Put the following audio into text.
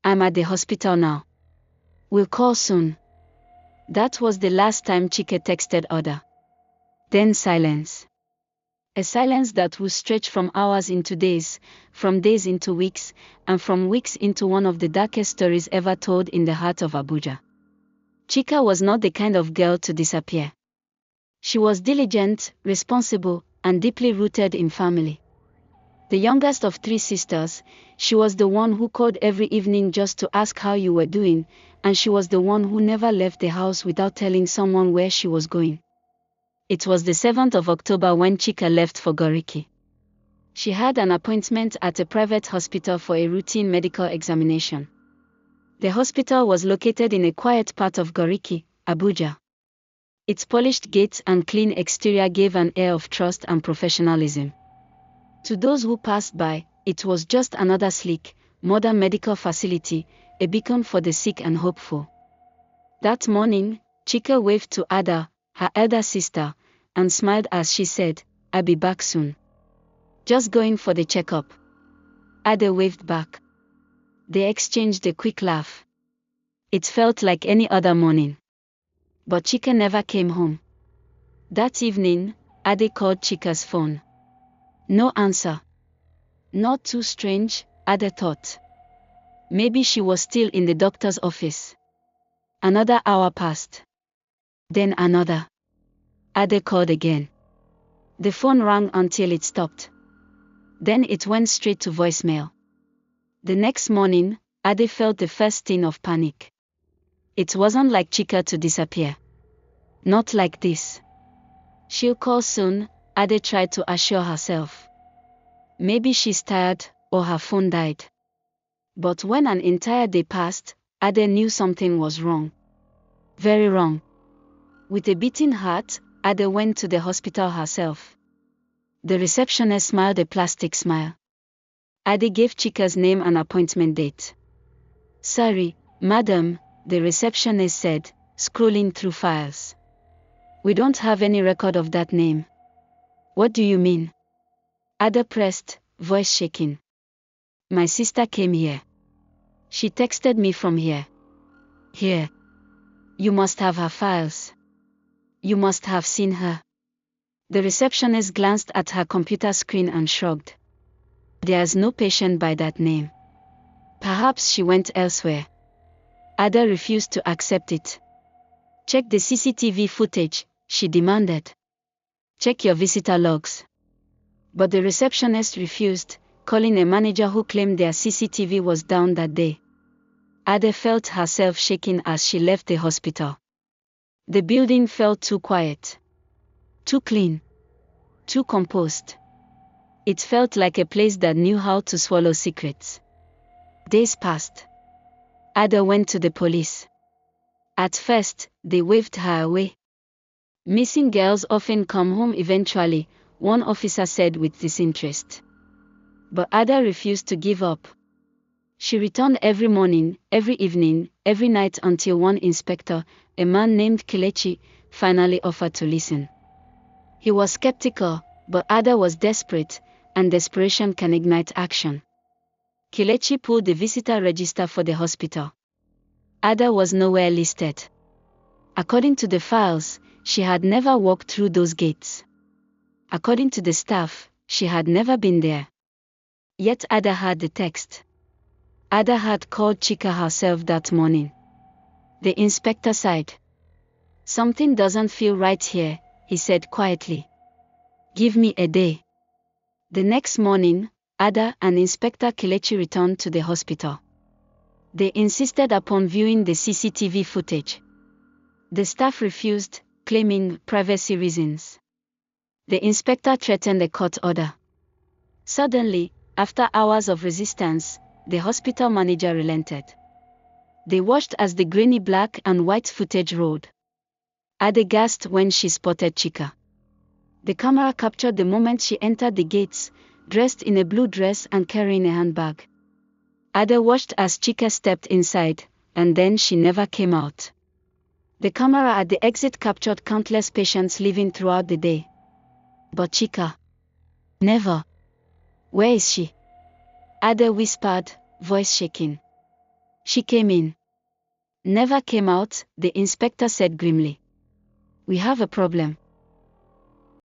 I'm at the hospital now. We'll call soon. That was the last time Chike texted Oda. Then silence. A silence that would stretch from hours into days, from days into weeks, and from weeks into one of the darkest stories ever told in the heart of Abuja. Chika was not the kind of girl to disappear. She was diligent, responsible, and deeply rooted in family. The youngest of 3 sisters, she was the one who called every evening just to ask how you were doing, and she was the one who never left the house without telling someone where she was going. It was the 7th of October when Chika left for Goriki. She had an appointment at a private hospital for a routine medical examination. The hospital was located in a quiet part of Goriki, Abuja. Its polished gates and clean exterior gave an air of trust and professionalism. To those who passed by, it was just another sleek, modern medical facility, a beacon for the sick and hopeful. That morning, Chika waved to Ada, her elder sister, and smiled as she said, "I'll be back soon. Just going for the checkup." Ada waved back. They exchanged a quick laugh. It felt like any other morning. But Chika never came home. That evening, Ade called Chika's phone. No answer. Not too strange, Ade thought. Maybe she was still in the doctor's office. Another hour passed. Then another. Ade called again. The phone rang until it stopped. Then it went straight to voicemail. The next morning, Ade felt the first sting of panic. It wasn't like Chika to disappear. Not like this. She'll call soon, Ade tried to assure herself. Maybe she's tired, or her phone died. But when an entire day passed, Ade knew something was wrong. Very wrong. With a beating heart, Ade went to the hospital herself. The receptionist smiled a plastic smile. Ade gave Chika's name and appointment date. "Sorry, madam," the receptionist said, scrolling through files. "We don't have any record of that name." "What do you mean?" Ada pressed, voice shaking. "My sister came here. She texted me from here." "Here? You must have her files. You must have seen her." The receptionist glanced at her computer screen and shrugged. "There's no patient by that name. Perhaps she went elsewhere." Ada refused to accept it. "Check the CCTV footage," she demanded. "Check your visitor logs." But the receptionist refused, calling a manager who claimed their CCTV was down that day. Ada felt herself shaking as she left the hospital. The building felt too quiet. Too clean. Too composed. It felt like a place that knew how to swallow secrets. Days passed. Ada went to the police. At first, they waved her away. "Missing girls often come home eventually," one officer said with disinterest. But Ada refused to give up. She returned every morning, every evening, every night until one inspector, a man named Kelechi, finally offered to listen. He was skeptical, but Ada was desperate, and desperation can ignite action. Kelechi pulled the visitor register for the hospital. Ada was nowhere listed. According to the files, she had never walked through those gates. According to the staff, she had never been there. Yet Ada had the text. Ada had called Chika herself that morning. The inspector sighed. "Something doesn't feel right here," he said quietly. "Give me a day." The next morning, Ada and Inspector Kelechi returned to the hospital. They insisted upon viewing the CCTV footage. The staff refused, claiming privacy reasons. The inspector threatened a court order. Suddenly, after hours of resistance, the hospital manager relented. They watched as the grainy black and white footage rolled. Ada gasped when she spotted Chika. The camera captured the moment she entered the gates, dressed in a blue dress and carrying a handbag. Ada watched as Chika stepped inside, and then she never came out. The camera at the exit captured countless patients leaving throughout the day. But Chika? Never. Where is she? Ada whispered, voice shaking. She came in. Never came out, the inspector said grimly. We have a problem.